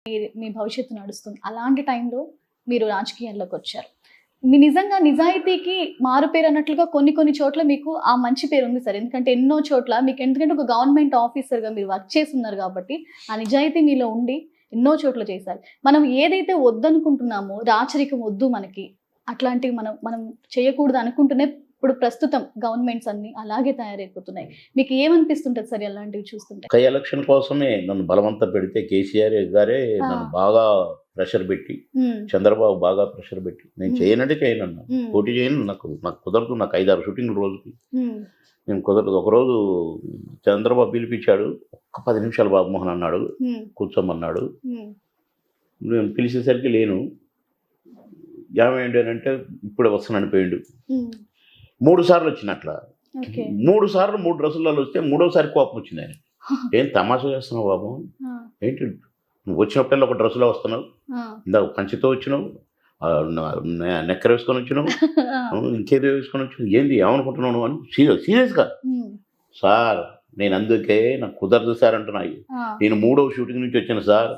మీ భవిష్యత్తు నడుస్తుంది. అలాంటి టైంలో మీరు రాజకీయాల్లోకి వచ్చారు. మీ నిజంగా నిజాయితీకి మారుపేరు అన్నట్లుగా కొన్ని చోట్ల మీకు ఆ మంచి పేరు ఉంది సార్. ఎందుకంటే ఎన్నో చోట్ల మీకు ఎందుకంటే ఒక గవర్నమెంట్ ఆఫీసర్‌గా మీరు వర్క్ చేస్తున్నారు కాబట్టి ఆ నిజాయితీ మీలో ఉండి ఎన్నో చోట్ల చేశారు. మనం ఏదైతే వద్దనుకుంటున్నామో రాచరికం వద్దు మనకి, అట్లాంటివి మనం చేయకూడదు అనుకుంటూనే ఇప్పుడు ప్రస్తుతం గవర్నమెంట్స్ అన్ని అలాగే తయారైపోతున్నాయి. మీకు ఏమనిపిస్తుంటది సార్ అలాంటివి చూస్తుంటే? ఒక ఎలక్షన్ కోసమే నన్ను బలవంతం పెడితే కేసీఆర్ గారే నన్ను బాగా ప్రెషర్ పెట్టి, చంద్రబాబు బాగా ప్రెషర్ పెట్టి, నేను చేయనంటే చేయనన్నా, పోటీ చేయను, నాకు కుదరదు, నాకు 5-6 షూటింగ్లు రోజుకి, నేను కుదరదు. ఒకరోజు చంద్రబాబు పిలిపించాడు, ఒక్క 10 నిమిషాలు బాబుమోహన్ అన్నాడు, కూర్చోమన్నాడు. నేను పిలిచేసరికి లేను. ఏమైంది అంటే ఇప్పుడే వస్తానని పోయిండు. 3 సార్లు వచ్చినట్ల, 3 సార్లు 3 డ్రెస్సులలో వస్తే 3వసారి కోపం వచ్చింది ఆయన. ఏం తమాషా చేస్తున్నావు బాబు, ఏంటి నువ్వు వచ్చినప్పుడల్లా ఒక డ్రెస్సులో వస్తున్నావు, ఇందాక పంచితో వచ్చినావు, నెక్కర వేసుకొని వచ్చినావు, ఇంకేదో వేసుకొని వచ్చినావు, ఏంది ఏమనుకుంటున్నావు అని సీరియస్గా. సార్ నేను అందుకే నాకు కుదరదు సార్ అంటున్నాయి. నేను 3వ షూటింగ్ నుంచి వచ్చాను సార్,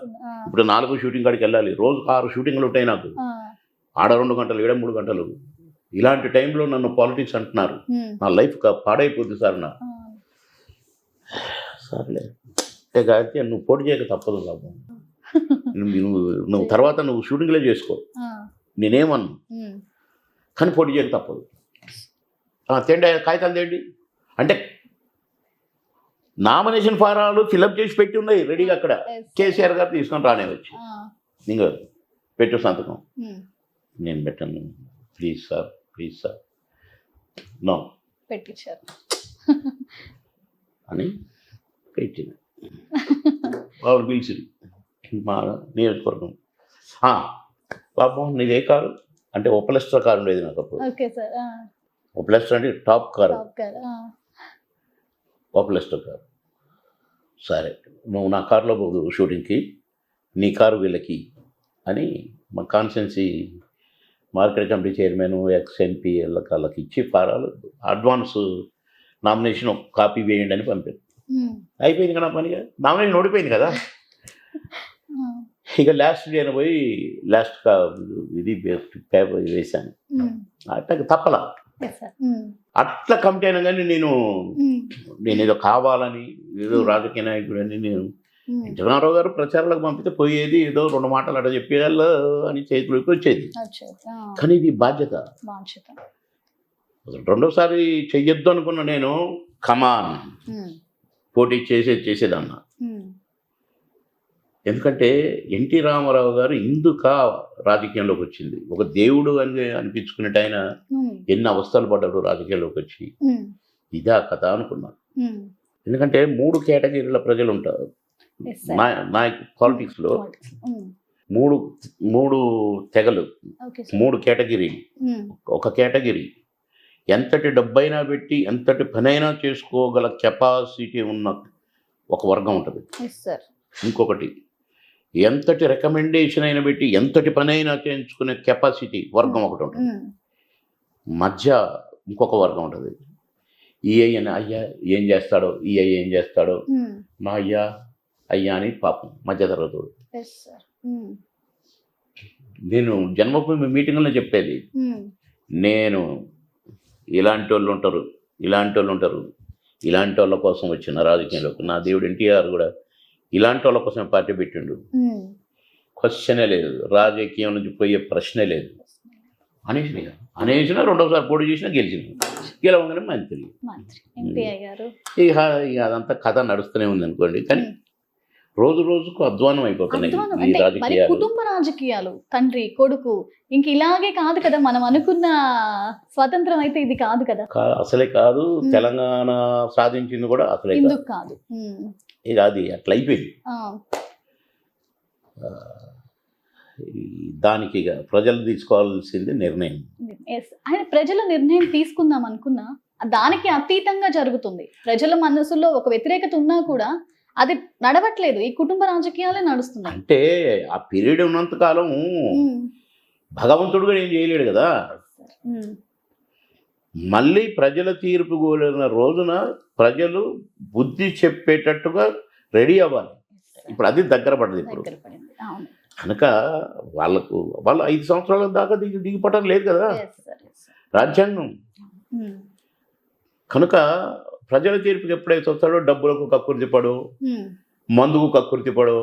ఇప్పుడు 4వ షూటింగ్ కాడికి వెళ్ళాలి. రోజుకు 6 షూటింగ్లు ఉంటాయి నాకు, ఆడ 2 గంటలు, ఈడ 3 గంటలు. ఇలాంటి టైంలో నన్ను పాలిటిక్స్ అంటున్నారు, నా లైఫ్ పాడైపోద్ది సార్. సర్లే కాబట్టి నువ్వు పోటీ చేయక తప్పదు బాబు, నువ్వు తర్వాత నువ్వు షూటింగ్లే చేసుకో, నేనేమన్నా, కానీ పోటీ చేయక తప్పదు. తేండి కాగితాలు తేండి అంటే నామినేషన్ ఫారాలు ఫిలప్ చేసి పెట్టి ఉన్నాయి రెడీగా అక్కడ. కేసీఆర్ గారు తీసుకొని రానే వచ్చి ఇంకా పెట్టు సంతకం. నేను పెట్టాను, ప్లీజ్ సార్ నో పెట్టించారు అని పెట్టిన. వాళ్ళు పిలిచింది మా నియోజకవర్గం, పాపం నీదే కారు అంటే ఒప్పలెస్టర్ కారు ఉండేది నాకు అప్పుడు. ఒప్పలెస్టర్ అంటే టాప్ కారు, ఒప్పలెస్టర్ కారు. సరే నువ్వు నా కారులో పోదు షూటింగ్కి, నీ కారు వీళ్ళకి అని మా constituency market committee chairman ex-MP వాళ్ళకి ఇచ్చి ఫారాలు అడ్వాన్స్ నామినేషన్ కాపీ వేయండి అని పంపారు. అయిపోయింది కదా పనిగా, నామినేషన్ ఓడిపోయింది కదా. ఇక లాస్ట్ డే పోయి లాస్ట్ ఇది పేపర్ వేశాను. అట్లా తప్పలా, అట్లా కమిటీ అయినా కానీ నేను ఏదో కావాలని, ఏదో రాజకీయ నాయకుడు అని, నేను జగన్నారావు గారు ప్రచారాలకు పంపితే పోయేది, ఏదో 2 మాటలు అట్లా చెప్పేయాల అని చేతిలోకి వచ్చేది. కానీ ఇది బాధ్యత. రెండోసారి చెయ్యొద్దు అనుకున్న నేను కమాన్ పోటీ చేసేదన్నా. ఎందుకంటే ఎన్టీ రామారావు గారు ఇందుక రాజకీయంలోకి వచ్చింది. ఒక దేవుడు అని అనిపించుకునేట ఆయన ఎన్ని అవస్థలు పడ్డాడు రాజకీయాల్లోకి వచ్చి. ఇదా కథ అనుకున్నాను. ఎందుకంటే 3 కేటగిరీల ప్రజలు ఉంటారు నా పాలిటిక్స్లో. 3 తెగలు, 3 కేటగిరీలు. ఒక కేటగిరీ ఎంతటి డబ్బైనా పెట్టి ఎంతటి పనైనా చేసుకోగల కెపాసిటీ ఉన్న ఒక వర్గం ఉంటుంది. ఇంకొకటి ఎంతటి రికమెండేషన్ అయినా పెట్టి ఎంతటి పనైనా చేయించుకునే కెపాసిటీ వర్గం ఒకటి ఉంటుంది. మధ్య ఇంకొక వర్గం ఉంటుంది. ఈఐ అని అయ్యా ఏం చేస్తాడో, ఈఐ ఏం చేస్తాడో, మా అయ్యా అని పాపం మధ్య తరగతుడు. నేను జన్మభూమి మీటింగ్లో చెప్పేది, నేను ఇలాంటి వాళ్ళు ఉంటారు, ఇలాంటి వాళ్ళ కోసం వచ్చిన రాజకీయంలోకి. నా దేవుడు ఎన్టీఆర్ కూడా ఇలాంటి వాళ్ళ కోసం పార్టీ పెట్టిండు. క్వశ్చనే లేదు, రాజకీయం నుంచి పోయే ప్రశ్నే లేదు. అనేసిన 2వసారి పోటీ చేసినా గెలిచింది. గెలవగానే మంత్రి. ఇక అదంతా కథ నడుస్తూనే ఉంది అనుకోండి. కానీ రోజు రోజుకు అధ్వానం అయిపోతున్నాయి ఈ రాజకీయాలు. కుటుంబ రాజకీయాలు, తండ్రి కొడుకు, ఇంక ఇలాగే కాదు కదా. మనం అనుకున్న స్వతంత్రం అయితే ఇది కాదు కదా, అసలే కాదు. తెలంగాణ సాధించింది కూడా అసలే కాదు. ఇక అది అట్లా అయిపోయింది. దానికి ఇక ప్రజలు తీసుకోవాల్సింది నిర్ణయం. ప్రజల నిర్ణయం తీసుకుందాం అనుకున్నా దానికి అతీతంగా జరుగుతుంది. ప్రజల మనసులో ఒక వ్యతిరేకత ఉన్నా కూడా అది నడవట్లేదు. ఈ కుటుంబ రాజకీయాలే నడుస్తున్నాయి. అంటే ఆ పీరియడ్ ఉన్నంతకాలం భగవంతుడు కూడా ఏం చేయలేడు కదా. మళ్ళీ ప్రజల తీర్పు కోరిన రోజున ప్రజలు బుద్ధి చెప్పేటట్టుగా రెడీ అవ్వాలి. ఇప్పుడు అది దగ్గర పడ్డది ఇప్పుడు. దగ్గర పడింది. అవును. కనుక వాళ్ళు 5 సంవత్సరాల దాకా దిగిపోవటం లేదు కదా Yes, sir. Yes, sir. రాజ్యాంగం. ఉమ్. కనుక ప్రజల తీర్పుకి ఎప్పుడైతే వస్తాడో డబ్బులకు కక్కుర్తిపడు, ఉమ్. మందుకు కక్కుర్తిపడు,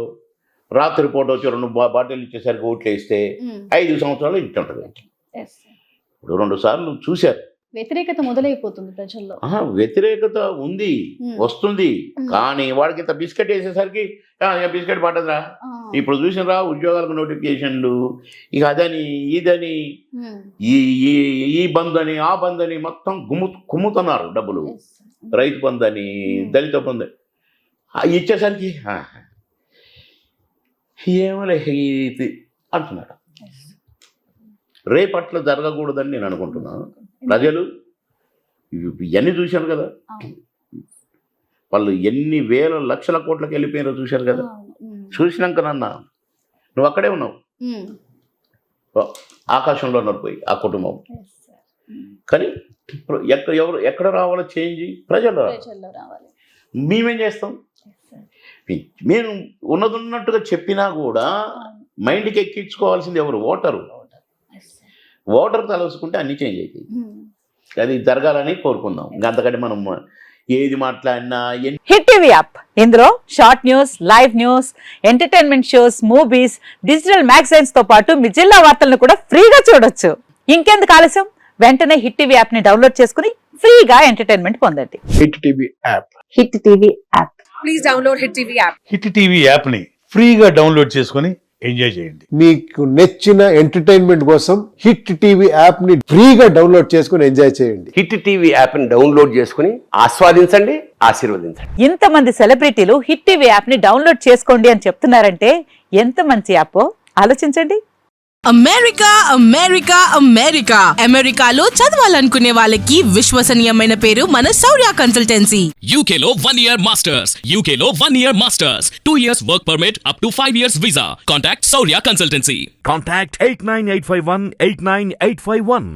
రాత్రిపూట వచ్చి 2 బాటిల్ ఇచ్చేసరికి ఓట్లు వేస్తే ఉమ్. 5 సంవత్సరాలు ఇంటి ఉంటుంది. Yes, sir. ఇప్పుడు 2 సార్లు చూశారు. వ్యతిరేకత మొదలైపోతుంది ప్రజల్లో. వ్యతిరేకత ఉంది, ఉమ్. వస్తుంది. ఉమ్. కానీ వాడికి ఇంత బిస్కెట్ వేసేసరికి బిస్కెట్ పట్టదురా. ఆ. ఇప్పుడు చూసినరా ఉద్యోగాలకు నోటిఫికేషన్లు, ఇక అదని ఇదని ఉమ్. ఈ బంద్ అని ఆ బంద్ అని మొత్తం కుమ్ముతున్నారు డబ్బులు. Yes, sir. రైతు బంద్ అని దళిత బంద్ ఇచ్చేసరికి ఏమోలే ఇది అంటున్నాడు. Yes. రేపట్ల జరగకూడదని నేను అనుకుంటున్నాను. ప్రజలు ఇవన్నీ చూశారు కదా, అవును. వాళ్ళు ఎన్ని వేల లక్షల కోట్లకు వెళ్ళిపోయారో చూశారు కదా. అవును. ఉమ్. చూసినాక నువ్వు అక్కడే ఉన్నావు, ఉమ్. ఆకాశంలో నడిపోయి ఆ కుటుంబం. Yes, sir. ఉమ్. కానీ ఎక్కడ రావాలో చేంజ్ ప్రజలు రావాలి. ప్రజల్లో రావాలి. మేమేం చేస్తాం? Yes, sir. మేము ఉన్నట్టుగా చెప్పినా కూడా అవును. మైండ్కి ఎక్కించుకోవాల్సింది ఎవరు? ఓటరు. Yes, sir. ఓటర్ తలసుకుంటే అన్ని చేంజ్ అవుతాయి. ఉమ్. అది జరగాలని కోరుకుందాం. అంతకంటే మనం ఏది మాట్లాడినా హిట్ టీవీ యాప్, ఇందులో short news, live news, entertainment shows, movies, digital magazines తో పాటు మీ జిల్లా వార్తలను కూడా ఫ్రీగా చూడొచ్చు. ఇంకెందుకు ఆలస్యం, వెంటనే హిట్ టీవీ యాప్ ని డౌన్లోడ్ చేసుకుని ఫ్రీగా ఎంటర్టైన్మెంట్ పొందండి. Hit TV app. Hit TV app. Please download Hit TV app. Hit TV యాప్ని ఫ్రీగా డౌన్లోడ్ చేసుకొని ఎంజాయ్ చేయండి. మీకు నచ్చిన ఎంటర్టైన్మెంట్ కోసం హిట్ టీవీ యాప్ ని ఫ్రీగా డౌన్లోడ్ చేసుకుని ఎంజాయ్ చేయండి. హిట్ టీవీ యాప్ని డౌన్లోడ్ చేసుకుని ఆస్వాదించండి, ఆశీర్వదించండి. ఇంతమంది సెలబ్రిటీలు హిట్ టీవీ యాప్ ని డౌన్లోడ్ చేసుకోండి అని చెప్తున్నారంటే ఎంత మంచి యాప్ ఆలోచించండి. అమెరికా అమెరికా అమెరికా అమెరికాలో చదవాలనుకునే వాళ్ళకి విశ్వసనీయమైన పేరు మన శౌర్య consultancy. UK Law 1 Year Masters. UK Law 1 Year Masters. 2 years work permit up to 5 years visa. Contact Saurya Consultancy. Contact 89851 89851.